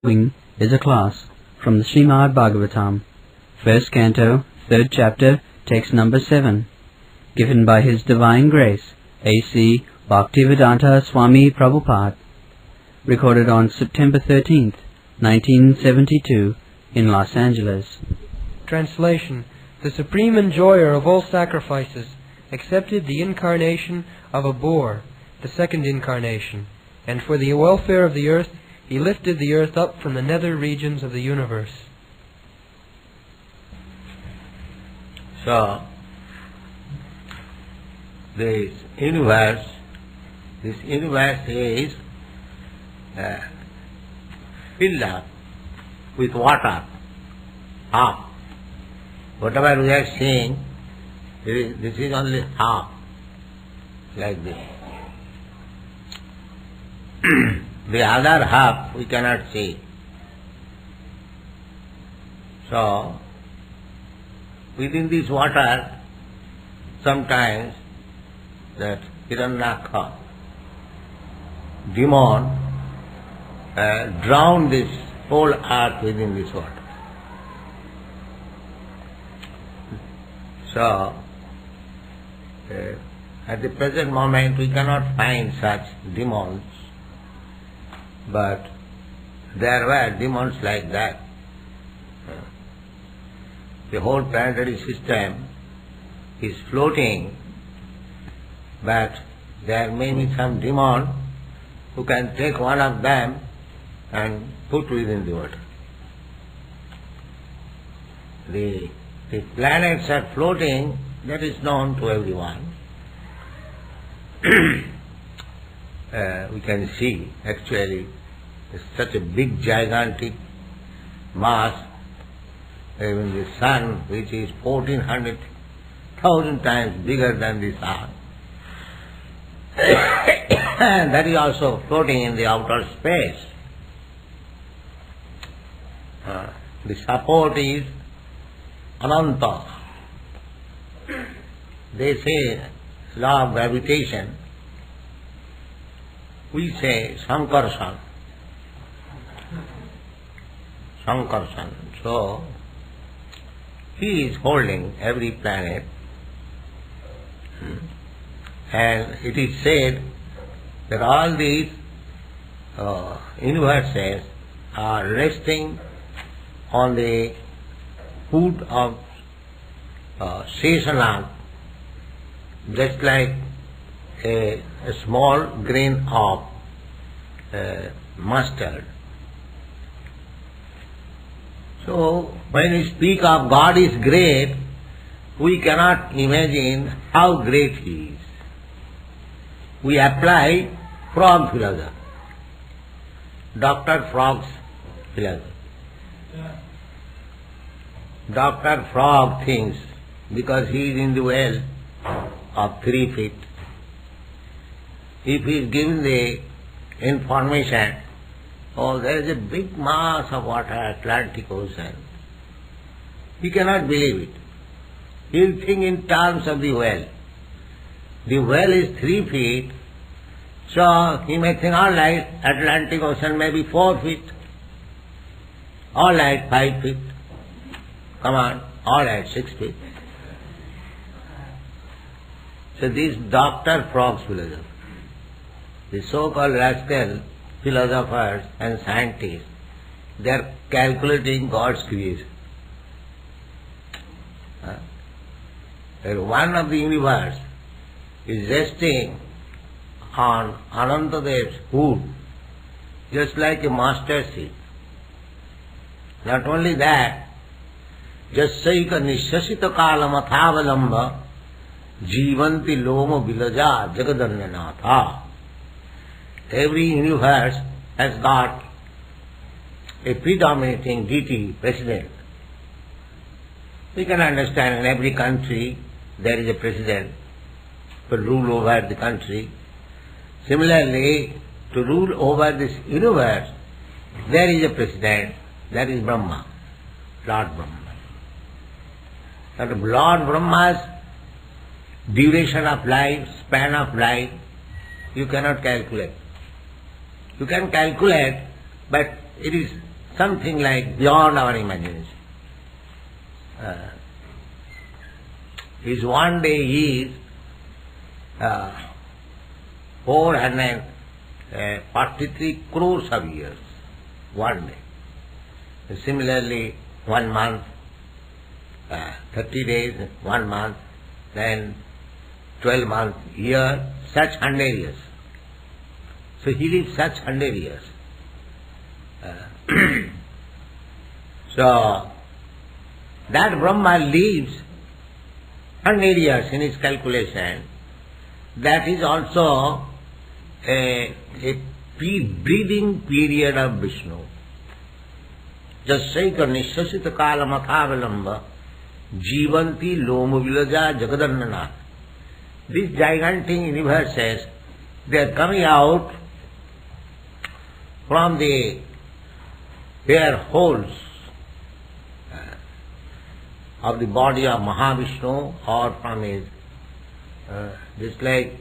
Is a class from the Srimad Bhagavatam, first canto, third chapter, text number 7, given by His Divine Grace, A.C. Bhaktivedanta Swami Prabhupada, recorded on September 13th, 1972, in Los Angeles. Translation. The Supreme Enjoyer of all sacrifices accepted the incarnation of a boar, the second incarnation, and for the welfare of the earth, He lifted the earth up from the nether regions of the universe. So, this universe is filled up with water, half. Whatever we are seeing, this is only half, like this. The other half we cannot see. So, within this water, sometimes that Hiranyaka, demon, drown this whole earth within this water. So, at the present moment we cannot find such demons, but there were demons like that. The whole planetary system is floating, but there may be some demon who can take one of them and put within the water. The planets are floating, that is known to everyone. We can see actually such a big gigantic mass, even the sun, which is 1400,000 times bigger than the sun, that is also floating in the outer space. The support is Ananta. They say law of gravitation. We say Sankarsan. So, He is holding every planet, and it is said that all these universes are resting on the foot of Sheshanag, just like a small grain of mustard. So, when we speak of God is great, we cannot imagine how great He is. We apply frog philosophy, Dr. Frog's philosophy. Dr. Frog thinks, because he is in the well of 3 feet, if he is given the information, oh, there is a big mass of water, Atlantic Ocean, he cannot believe it. He will think in terms of the well. The well is 3 feet, so he may think, all right, Atlantic Ocean may be 4 feet, all right, 5 feet, come on, all right, 6 feet. So this Dr. Frog's philosophy, the so-called rascal philosophers and scientists, they are calculating God's creation. One of the universe is resting on Anantadev's foot, just like a master seat. Not only that, Jasaika nishasita kalam athavalamba jivanti loma vilaja jagadanyanaatha. Every universe has got a predominating deity, president. We can understand in every country there is a president to rule over the country. Similarly, to rule over this universe, there is a president, that is Brahma, Lord Brahma. But Lord Brahma's duration of life, span of life, you cannot calculate. You can calculate, but it is something like beyond our imagination. His one day is 443 crores of years, one day. Similarly, 1 month, 30 days, 1 month, then 12 months, year, such 100 years. So he lives such 100 years. So that Brahma lives 100 years in his calculation. That is also a breathing period of Vishnu. Jasaika nishasita kalamathavalamba jivanti lomuvilaja jagadannana. These gigantic universes, they are coming out from the air holes of the body of Mahavishnu, or from his, just like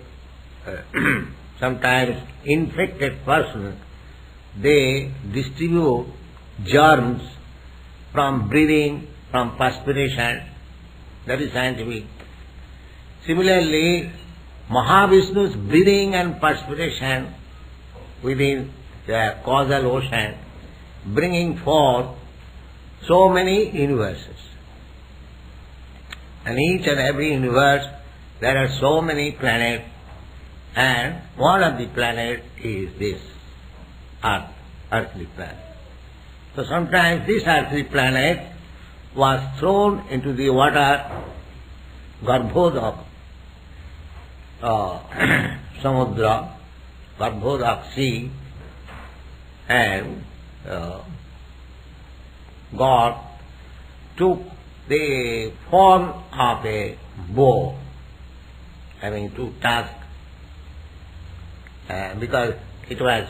sometimes infected person, they distribute germs from breathing, from perspiration. That is scientific. Similarly, Mahavishnu's breathing and perspiration within the causal ocean, bringing forth so many universes. And each and every universe, there are so many planets, and one of the planets is this Earth, earthly planet. So sometimes this earthly planet was thrown into the water, Garbhodak, Samudra, Garbhodak sea, and God took the form of a boar, having 2 tusks, because it was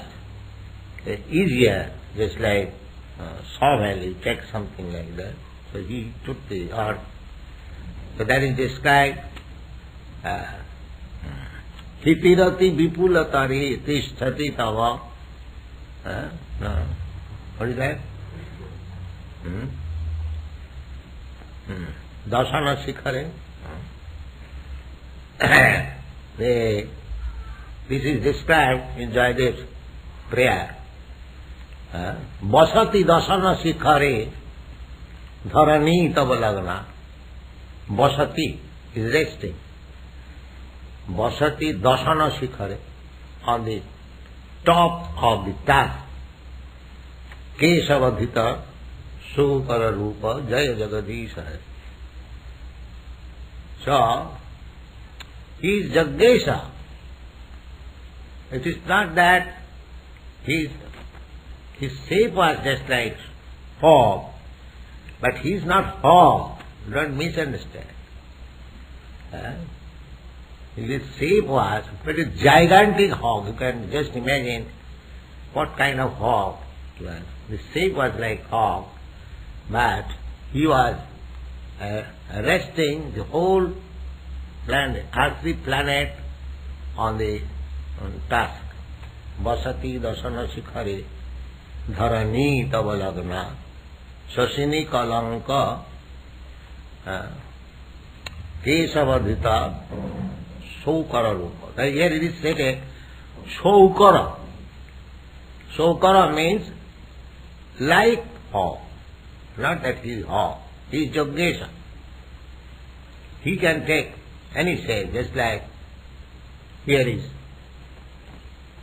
easier, just like shovel, you take something like that. So he took the earth. So that is described. Hitirati vipulatari tisthati tava. What is that? Dasana Shikhare. This is described in Jayadev's prayer. Basati dasana shikhare dharani tabalagna. Basati is resting. Basati dasana shikhare, on the top of the tusk. Kesavadhita sukara rupa jaya jagadisha. So, he is Jagdesha. It is not that his shape was just like fog, but he is not fog. Don't misunderstand. His shape was pretty gigantic hog. You can just imagine what kind of hog it was. The shape was like hog, but he was resting the whole planet, earthly planet, on tusk. Basati dasana shikhare dharani tavalagna shashini kalanka kesavadhita saukara rupa. Here it is stated saukara. Saukara means like hog. Not that he is hog. He is Jagdesha. He can take any shape, just like here is.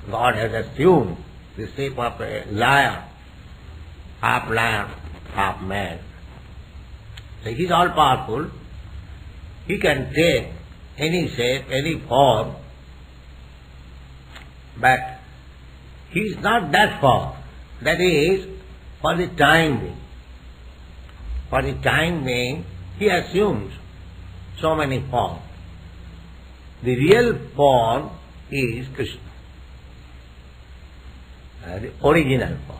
God has assumed the shape of a lion, half man. So he is all powerful. He can take any shape, any form, but he is not that form. That is for the time being. For the time being, he assumes so many forms. The real form is Krishna, the original form.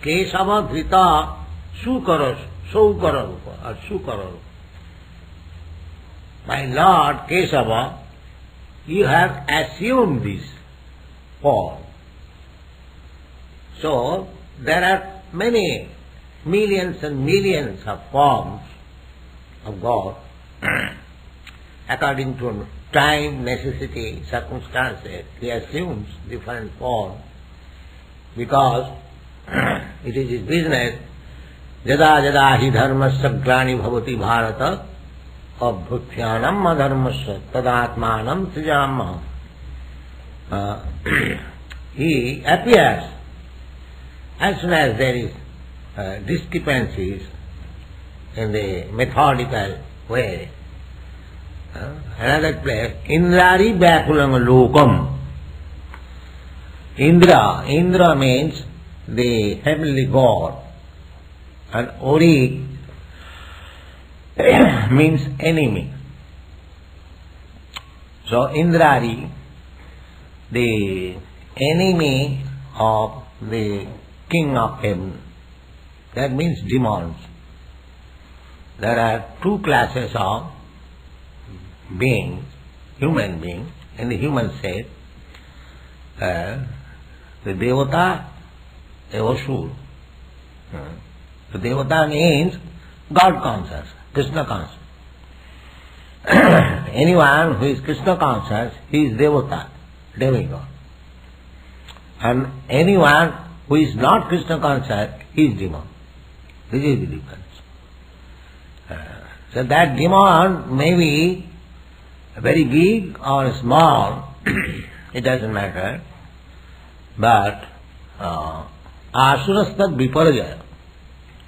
Kesava Dhrita Sukara Rupa or Sukara Rupa. My Lord Kesava, you have assumed this form. So there are many millions and millions of forms of God according to time, necessity, circumstances. He assumes different forms because it is his business. Jada jada hi dharmasya glani bhavati bharata abhutyanam adharmasya tadatmanam srijamah. He appears as soon as there is discrepancies in the methodical way. Another place, Indrari Vyakulam Lokam. Indra means the heavenly God, and Ori means enemy. So Indrari, the enemy of the king of heaven, that means demons. There are two classes of beings, human beings, in the human shape. The Devata, the Asur. The Devata means God conscious, Krishna conscious. Anyone who is Krishna conscious, he is Devata, demigod. And anyone who is not Krishna conscious, he is demon. This is the difference. So that demon may be very big or small, it doesn't matter. But Asurastad Viparjaya.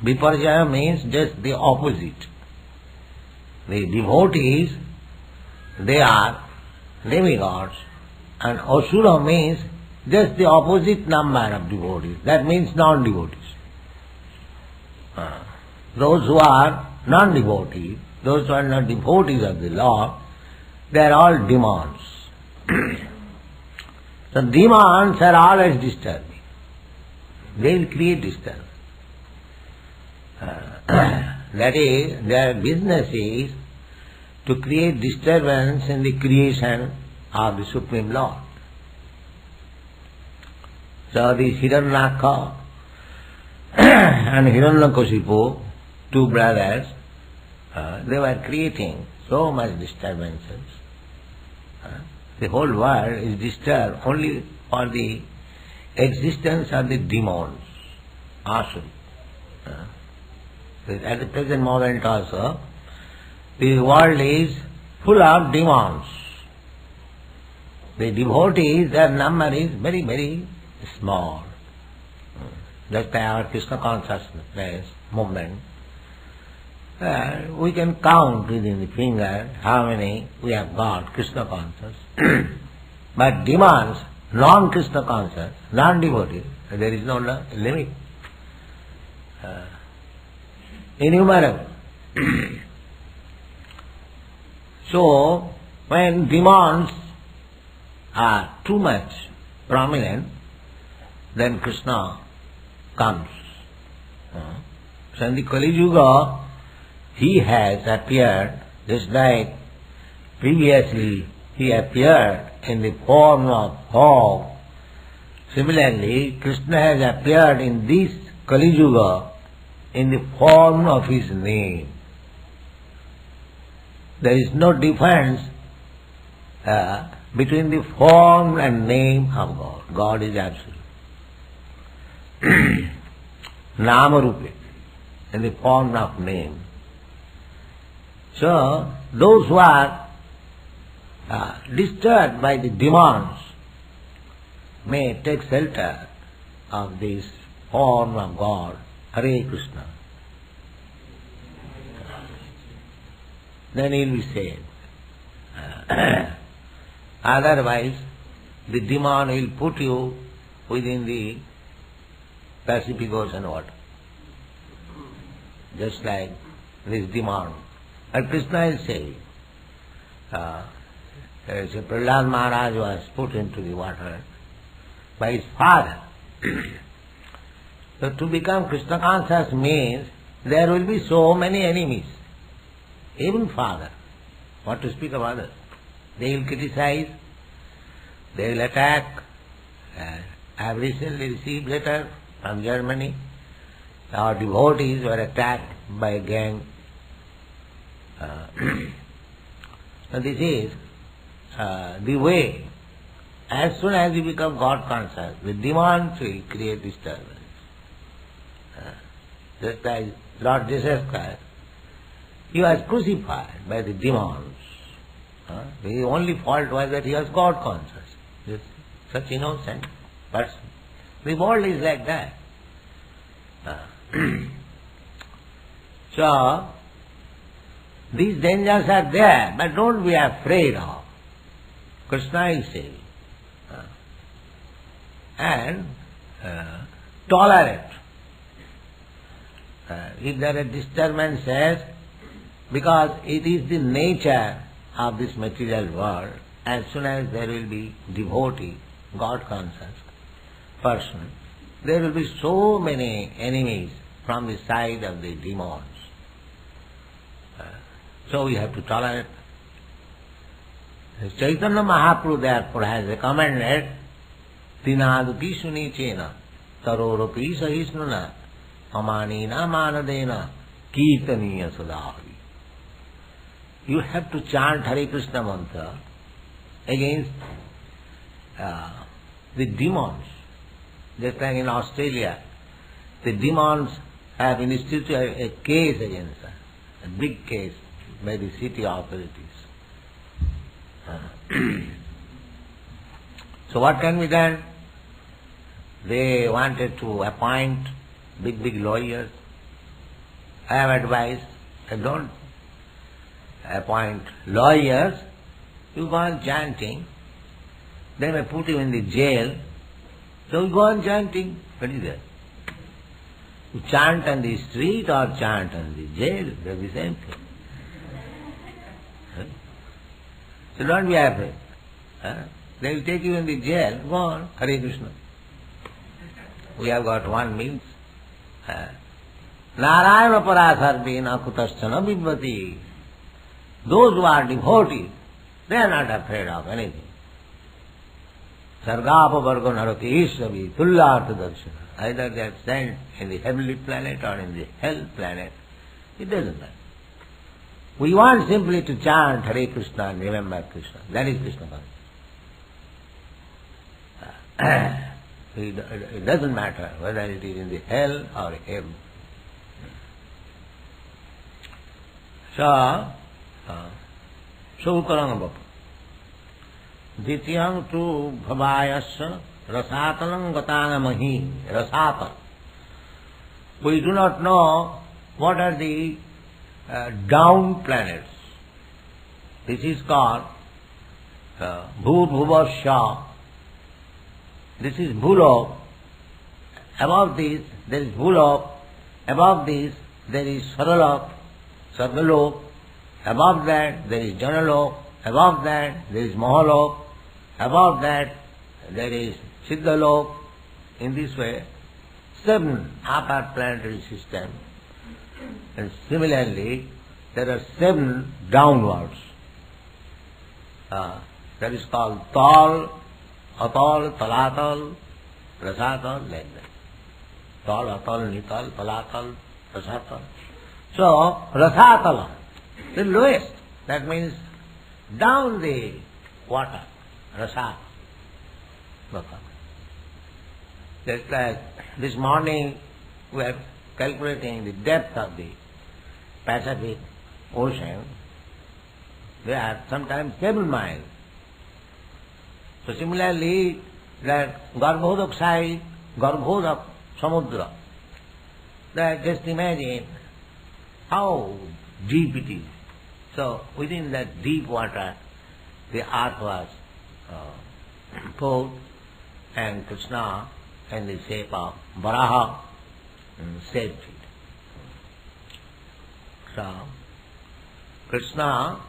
Viparjaya means just the opposite. The devotees, they are demigods, and Asura means just the opposite number of devotees. That means non-devotees. Those who are non-devotees, those who are not devotees of the Lord, they are all demons. So demons are always disturbing. They will create disturbance. That is, their business is to create disturbance in the creation of the Supreme Lord. So these Hiranyaka and Hiranyakashipu, two brothers, they were creating so much disturbances. The whole world is disturbed only for the existence of the demons, Asura. At the present moment also, the world is full of demons. The devotees, their number is very, very small. Just by our Krishna consciousness movement, we can count within the finger how many we have got Krishna conscious. But demons, non-Krishna conscious, non-devotees, there is no limit. Innumerable. So, when demons are too much prominent, then Krishna comes. So in the Kali Yuga, he has appeared just like previously he appeared in the form of fog. Similarly, Krishna has appeared in this Kali Yuga in the form of his name. There is no difference between the form and name of God. God is absolute. Namarupe, in the form of name. So, those who are disturbed by the demons may take shelter of this form of God, Hare Krishna. Then he will be saved. Otherwise, the demon will put you within the Pacific Ocean water. Just like this demon. And Krishna is saying, Prahlad Maharaj was put into the water by his father. So to become Krishna conscious means there will be so many enemies. Even father, what to speak of others. They will criticize, they will attack. I have recently received letter from Germany. our devotees were attacked by a gang. So this is the way. As soon as you become God conscious, the demons will create disturbance. Just as Lord Jesus Christ, he was crucified by the demons. The only fault was that he was God conscious. Just such innocent person. The world is like that. So, these dangers are there, but don't be afraid of. Krishna is saying. And tolerate. If there are disturbances, because it is the nature of this material world, as soon as there will be devotee, God conscious person, there will be so many enemies from the side of the demons. So we have to tolerate. Chaitanya Mahaprabhu therefore has recommended Tinaduki Sunichena Taroropi Sahisnuna Amanina Manadena Kirtaniya Sadavi. You have to chant Hare Krishna mantra against the demons. Just like in Australia, the demons have instituted a case against us, a big case by the city authorities. So what can be done? They wanted to appoint big lawyers. I have advised, don't appoint lawyers, you go on chanting, they may put you in the jail, so you go on chanting. What is that? You chant on the street or chant on the jail, they're the same thing. So don't be afraid. They will take you in the jail, go on, Hare Krishna. We have got one means. Narayana parasarvena kutashchana vibhati. Those who are devotees, they are not afraid of anything. Sargapa vargo narati ishavi tullartha darshana. Either they are sent in the heavenly planet or in the hell planet. It doesn't matter. We want simply to chant Hare Krishna and remember Krishna. That is Krishna consciousness. It doesn't matter whether it is in the hell or heaven. So, Sukaranga Bhapa. Dityam tu bhavayasya rasatalam gatanamahi. Rasata. We do not know what are the down planets. This is called Bhuvasya. This is Bhulok. Above this there is Bhulok. Above this there is Saralok, Sargalok. Above that there is Janalok. Above that there is Mahalok. Above that there is Siddhalok. In this way, 7 upper planetary systems. And similarly, there are 7 downwards. That is called Tal, Atal, Talatal, Rasatal, like that. Tal, Atal, Nital, Talatal, Rasatal. So, Rasatala, the lowest, that means down the water, Rasat. Just like this morning we are calculating the depth of the Pacific Ocean, they are sometimes 7 miles. So similarly, that Garbhodak side, Garbhodak Samudra, that just imagine how deep it is. So within that deep water, the earth was poured, and Krishna in the shape of Varaha saved it. So Krishna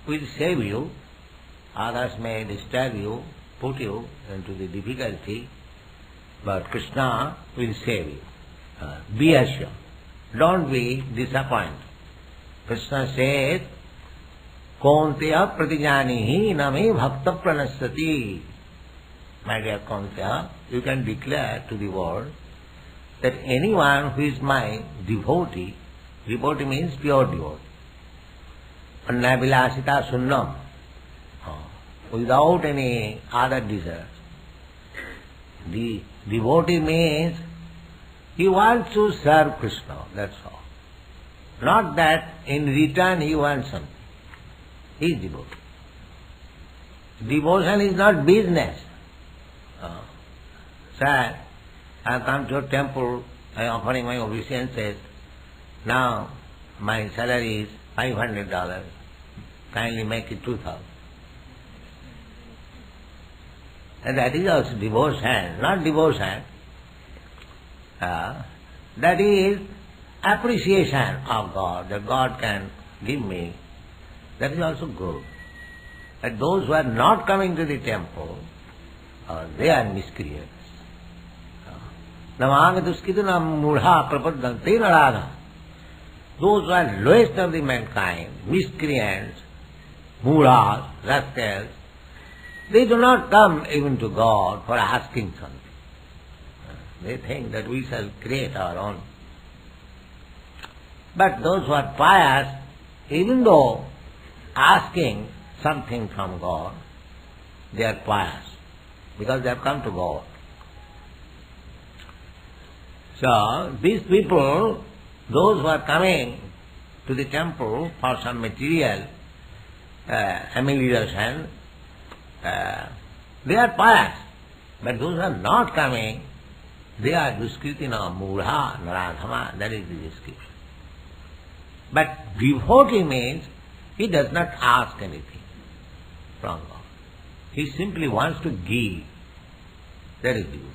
will save you, others may disturb you, put you into the difficulty, but Krishna will save you. Be assured. Don't be disappointed. Krishna says, Kaunteya pratijanihi name bhakta pranasati. My dear Kaunteya, you can declare to the world that anyone who is my devotee, devotee means pure devotee, annavilasita sunnam, without any other desires. The devotee means he wants to serve Krishna, that's all. Not that in return he wants something. He is devotee. Devotion is not business. Sir, I have come to a temple, I am offering my obeisances. Now my salary is $500. Kindly make it 2,000. And that is also devotion, not devotion. That is appreciation of God, that God can give me. That is also good. But those who are not coming to the temple, they are miscreants. Namagatuskidana mudha prapadante narada. Those who are lowest of the mankind, miscreants, mudhas, rascals, they do not come even to God for asking something. They think that we shall create our own. But those who are pious, even though asking something from God, they are pious, because they have come to God. So, these people, those who are coming to the temple for some material amelioration, they are pious. But those who are not coming, they are duskritina, mudha, naradhama, that is the description. But devotee means he does not ask anything from God. He simply wants to give. That is devotee.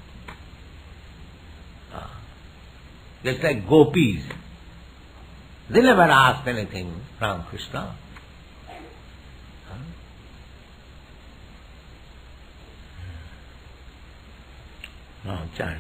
Just like gopis, they never asked anything from Krishna. Chant.